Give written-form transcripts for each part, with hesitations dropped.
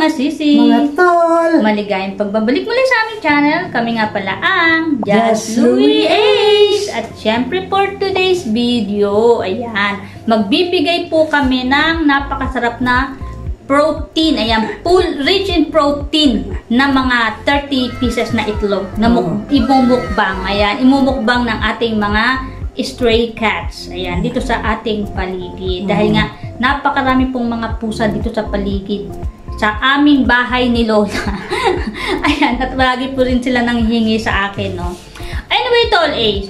mga sisi! Mga tol! Maligayang pagbabalik muli sa aming channel. Kami nga pala ang Just Louie Ace! At syempre for today's video, ayan, magbibigay po kami ng napakasarap na protein. Ayan, rich in protein na mga 30 pieces na itlog na imumukbang. Ayan, imumukbang ng ating mga stray cats. Ayan, dito sa ating paligid. Dahil nga, napakarami pong mga pusa dito sa paligid. Sa aming bahay ni Lola. Ayan, at lagi po rin sila nanghihingi sa akin, no? Anyway, Tol Ace,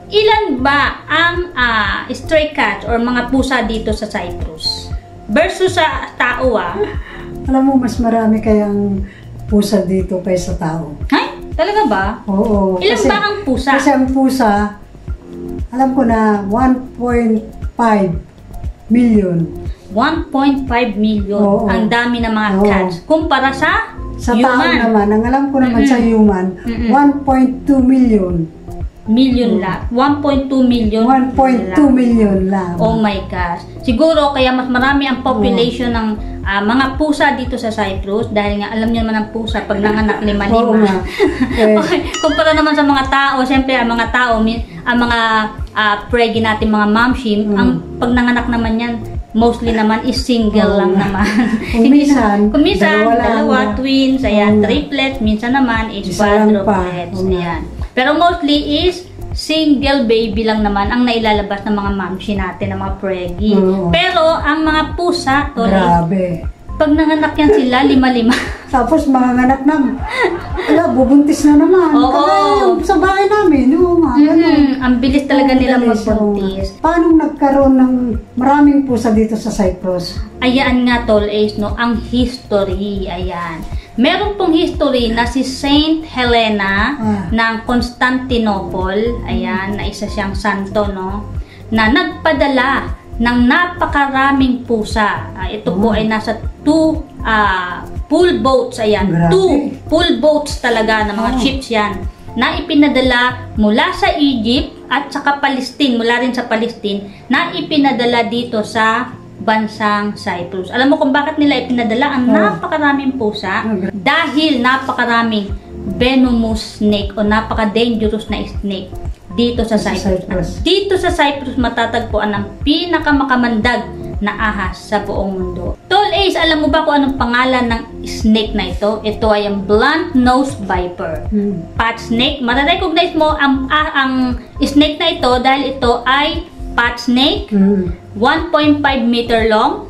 ilan ba ang stray cats or mga pusa dito sa Cyprus? Versus sa tao, Alam mo, mas marami kayang pusa dito kaysa tao. Hay? Talaga ba? Oo. Ilan ba ang pusa? Kasi ang pusa, alam ko na 1.5 million. 1.5 million. Oo. Ang dami ng mga cats. Kumpara sa tao naman, ang alam ko naman sa human, 1.2 million. Million lang. 1.2 million. 1.2 million lang. Oh my gosh. Siguro kaya mas marami ang population ng mga pusa dito sa Cyprus dahil nga alam niyo naman ang pusa pag nanganak lima-lima. Okay. Kumpara naman sa mga tao, siyempre ang mga tao, ang mga preggy natin, mga momshim, ang pag nanganak naman yan, mostly naman is single lang naman. Kung minsan, dalawa, twins, ayan, triplets, minsan naman is quadruplets, ayan. Pero mostly is single baby lang naman ang nailalabas ng mga mamshi natin, ng mga preggy. Pero ang mga pusa, grabe. Pag nanganak yan sila, lima-lima. Tapos manganak na, bubuntis na naman. Oo. Sa bahay namin, ang bilis talaga nila magbuntis. Paano nagkaroon ng maraming pusa dito sa Cyprus? Ayan nga, Tol Ace, no? Ang history, ayan. Meron pong history na si Saint Helena ng Constantinople, ayan, na isa siyang santo, no? Na nagpadala ng napakaraming pusa. Ito po ay nasa 2 pool boats, ayan. 2 pool boats talaga na mga ships yan. Na ipinadala mula sa Egypt at saka Palestine, mula rin sa Palestine, na ipinadala dito sa bansang Cyprus. Alam mo kung bakit nila ipinadala ang napakaraming pusa? Dahil napakaraming venomous snake o napaka-dangerous na snake dito sa Cyprus. At dito sa Cyprus matatagpuan ang pinakamakamandag na ahas sa buong mundo. Tol Ace, alam mo ba kung anong pangalan ng snake na ito? Ito ay ang blunt-nosed viper. Pot snake. Matarecognize mo ang snake na ito dahil ito ay pot snake. 1.5 meter long.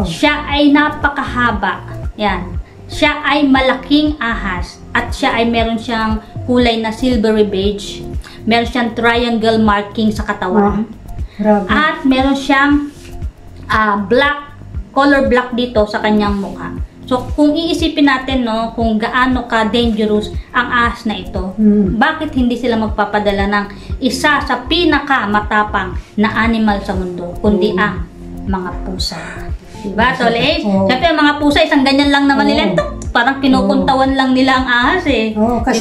Siya ay napakahaba. Yan. Siya ay malaking ahas. At siya ay meron siyang kulay na silvery beige. Meron siyang triangle marking sa katawan. At meron siyang color black dito sa kanyang mukha. So, kung iisipin natin, no, kung gaano ka-dangerous ang ahas na ito, bakit hindi sila magpapadala ng isa sa pinaka-matapang na animal sa mundo, kundi ang mga pusa. Diba, Tol Ace? Siyempre, ang mga pusa, isang ganyan lang naman nila. Parang kinukuntawan lang nila ang ahas, kasi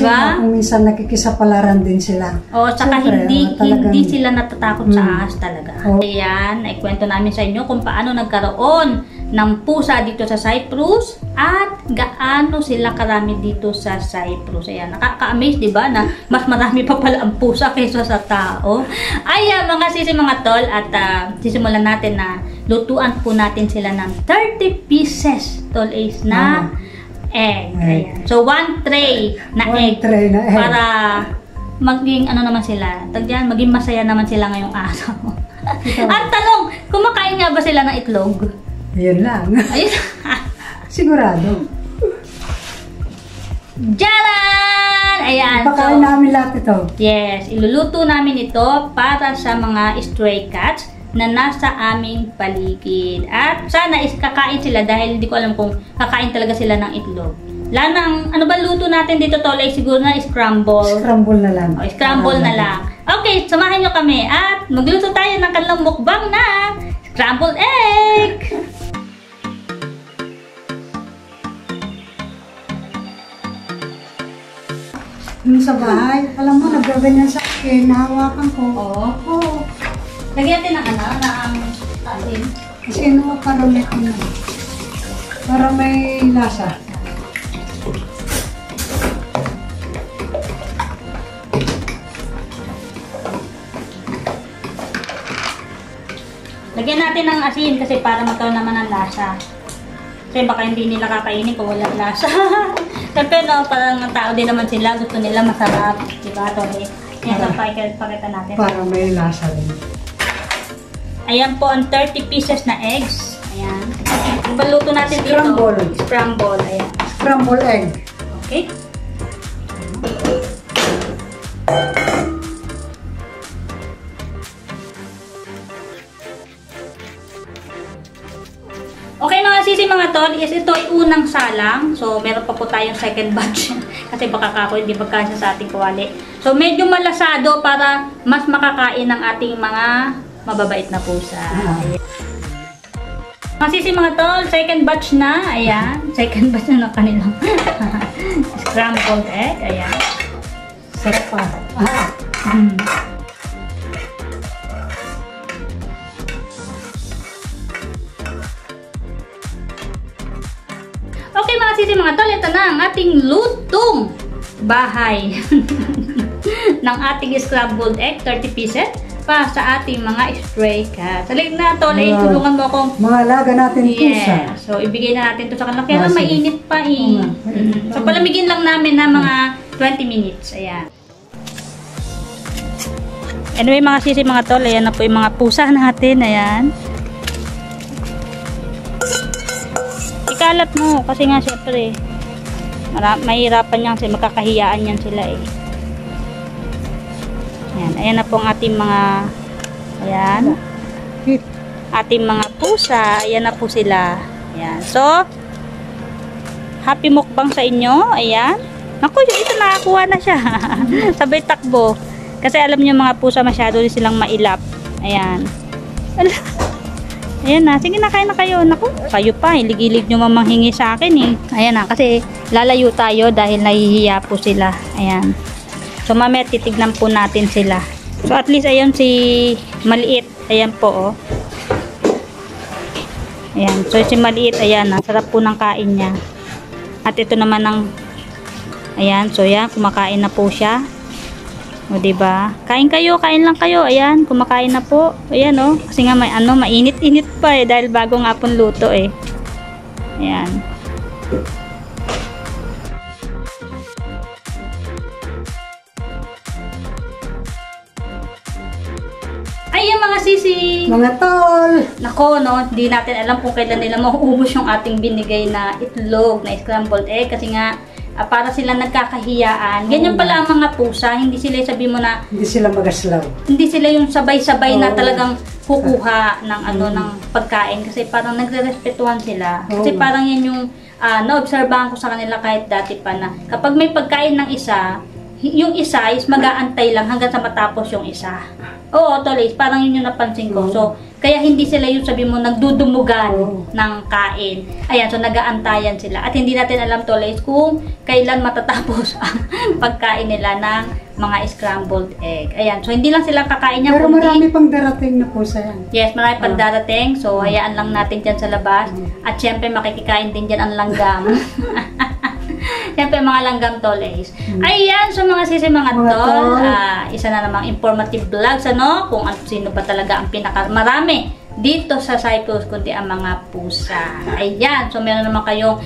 diba? Kung minsan nakikisapalaran din sila. Saka hindi sila natatakot sa ahas talaga. Ayan, naikwento namin sa inyo kung paano nagkaroon ng pusa dito sa Cyprus at gaano sila karami dito sa Cyprus. Ayan, nakaka-amaze, diba, na mas marami pa pala ang pusa kaysa sa tao. Ayan, mga sisi, mga tol, at sisimulan natin na lutuan po natin sila ng 30 pieces, Tol Ace, na egg. Ayan. So, 1 tray na egg. Para maging ano naman sila, maging masaya naman sila ngayong araw. At tanong, kumakain nga ba sila ng itlog? Yun lang. Ayun. Sigurado. Jalan! Ayan. Pakain namin lahat ito. Yes. Iluluto namin ito para sa mga stray cats na nasa aming paligid. At sana is kakain sila dahil hindi ko alam kung kakain talaga sila ng itlog. Lanang, ano ba luto natin dito, Tol? Siguro na scramble. Scramble na lang. Scramble na lang. Okay, samahan nyo kami at magluto tayo ng kanilang mukbang na scrambled egg! Yung sa bahay, alam mo, naggaganyan sa akin, nahawakan ko. Oo. Lagyan natin ng asin. Kasi nahawakan ulit ko na. Para may lasa. Lagyan natin ng asin kasi para magkaroon naman ng lasa. Kasi baka hindi nila kakainin kung walang lasa. Siyempre no, parang tao din naman sila. Gusto nila masarap. Diba, Tole? Yan ang pakita natin. Para may lasa rin. Ayan po ang 30 pieces na eggs. Ayan. Ipaluto natin Scramble. dito. Scramble. Ayan. Scramble egg. Okay. Okay mga sisi mga tol, is ito ay unang salang. So, meron pa po tayong second batch. Kasi baka kako hindi magkasya sa ating kawali. So, medyo malasado para mas makakain ng ating mga mababait na pusa. Mga sisi mga tol, second batch na. Ayan. Second batch na ng kanilang scrambled egg. Ayan. Sarap pa. Okay mga sisi mga tol, ito na ang ating lutong bahay ng ating scrambled egg, 30 pieces pa sa ating mga stray cats. Salig na tol, tulungan mo akong mga alaga natin pusa. So ibigay na natin ito sa kanila. Kaya mainit pa eh. So palamigin lang namin na mga 20 minutes. Ayan. Anyway mga sisi mga tol, ayan na po yung mga pusa natin. Ayan. Ikalat mo kasi nga syempre mahirapan yan kasi makakahiyaan yan sila eh. Ayan, ayan na po ang ating mga ating mga pusa. Ayan na po sila. Ayan. So happy mukbang sa inyo. Ayan. Naku, ito nakakuha na siya. Sabay takbo. Kasi alam niyo mga pusa masyado din silang mailap. Ayan. Ayan na. Sige na, kain na kayo. Naku, kayo pa. Hilig-hilig nyo mamanghingi sa akin eh. Ayan na. Kasi lalayo tayo dahil nahihiya po sila. Ayan. So, mamaya titignan po natin sila. So, at least ayan si maliit. Ayan po, oh. Ayan. So, si maliit, ayan na. Sarap po ng kain niya. At ito naman ang ayan. So, yan. Kumakain na po siya. O, diba? Kain kayo, kain lang kayo. Ayan, kumakain na po. Ayan, oh. Kasi nga may mainit-init pa eh. Dahil bago nga pong luto eh. Ayan. Ayan mga sisi. Mga tol. Nako, no. Hindi natin alam kung kailan nila mauubos yung ating binigay na itlog na scrambled egg. Kasi nga, para sila nagkakahiyaan. Ganyan pala ang mga pusa. Hindi sila sabi mo na hindi sila magaslaw. Hindi sila yung sabay-sabay na talagang kukuha ng ng pagkain kasi parang nagrerespetuhan sila. Kasi parang yan yung naobserbahan ko sa kanila kahit dati pa na kapag may pagkain ng isa, yung isa is mag-aantay lang hanggang sa matapos yung isa. Oo, Tolis, parang yun yung napansin ko. So, kaya hindi sila yung sabi mo nagdudumugan ng kain. Ayan, so nag-aantayan sila. At hindi natin alam, Tolis, kung kailan matatapos ang pagkain nila ng mga scrambled egg. Ayan, so hindi lang sila kakain niya. Pero marami pang darating na po sa yan. Yes, marami pang darating. So, hayaan lang natin dyan sa labas. At syempre, makikikain din dyan ang langgam. Siyempre, mga langgam toles. Ayan, so mga sisi, mga tol. Isa na namang informative vlogs, ano? Kung sino ba talaga ang pinakamarami dito sa Cyprus, kundi ang mga pusa. Ayan, so meron naman kayong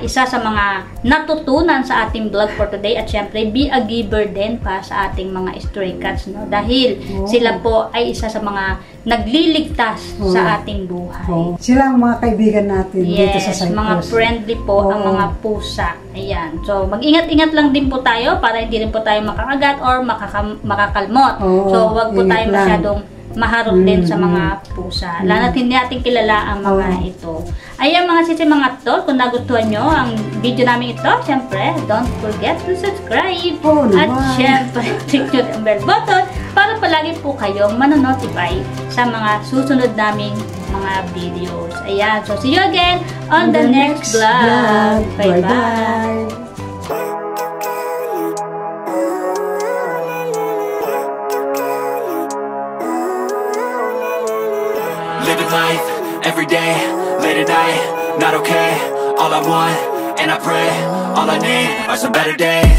isa sa mga natutunan sa ating vlog for today. At syempre, be a giver din pa sa ating mga stray cats, no? Dahil sila po ay isa sa mga nagliligtas sa ating buhay. Sila ang mga kaibigan natin dito sa Cyprus. Mga friendly po ang mga pusa. Ayan. So, mag-ingat-ingat lang din po tayo para hindi rin po tayo makakagat or makakalmot. So, wag po tayo masyadong maharap din sa mga pusa. Lalo hindi natin kilala ang mga ito. Ayan mga sisi, mga tol, kung nagustuhan nyo ang video namin ito, syempre, don't forget to subscribe. At syempre, click nyo ang bell button para palagi po kayong manonotify sa mga susunod naming mga videos. Ayan. So, see you again on the next vlog. Bye-bye. Living life, every day, late at night, not okay. all I want, and I pray, all I need are some better days.